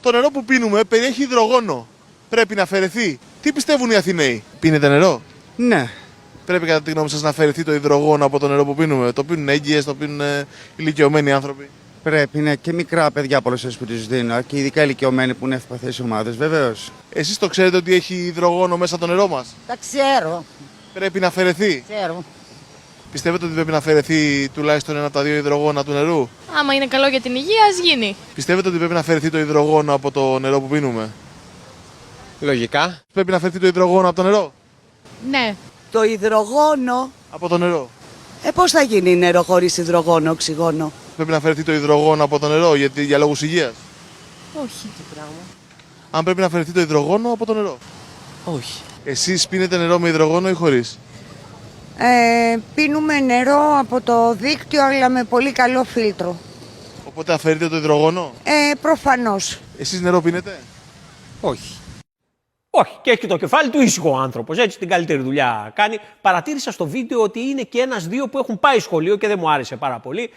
Το νερό που πίνουμε περιέχει υδρογόνο. Πρέπει να αφαιρεθεί. Τι πιστεύουν οι Αθηναίοι? Πίνετε νερό? Ναι. Πρέπει κατά τη γνώμη σας να αφαιρεθεί το υδρογόνο από το νερό που πίνουμε? Το πίνουν έγκυες, το πίνουν ηλικιωμένοι άνθρωποι? Πρέπει, ναι, και μικρά παιδιά πολλές φορές που τους δίνω και ειδικά ηλικιωμένοι που είναι ευπαθείς ομάδες, βεβαίως. Εσείς το ξέρετε ότι έχει υδρογόνο μέσα το νερό μας? Τα ξέρω, Πρέπει να αφαιρεθεί. ξέρω. Πιστεύετε ότι πρέπει να αφαιρεθεί τουλάχιστον ένα από τα δύο υδρογόνα του νερού? Άμα είναι καλό για την υγεία, ας γίνει. Πιστεύετε ότι πρέπει να αφαιρεθεί το υδρογόνο από το νερό που πίνουμε? Λογικά. Πρέπει να αφαιρεθεί το υδρογόνο από το νερό? Ναι. Το υδρογόνο. Από το νερό. Πώς θα γίνει νερό χωρίς υδρογόνο, οξυγόνο? Πρέπει να αφαιρεθεί το υδρογόνο από το νερό για λόγους υγείας? Όχι. Αν πρέπει να αφαιρεθεί το υδρογόνο από το νερό? Όχι. Εσείς πίνετε νερό με υδρογόνο ή χωρίς? Πίνουμε νερό από το δίκτυο, αλλά με πολύ καλό φίλτρο. Οπότε αφαιρείτε το υδρογόνο. Προφανώς. Εσείς νερό πίνετε? Όχι. Όχι, και έχει και το κεφάλι του ήσυχο ο άνθρωπος, έτσι την καλύτερη δουλειά κάνει. Παρατήρησα στο βίντεο ότι είναι και ένας-δύο που έχουν πάει σχολείο και δεν μου άρεσε πάρα πολύ.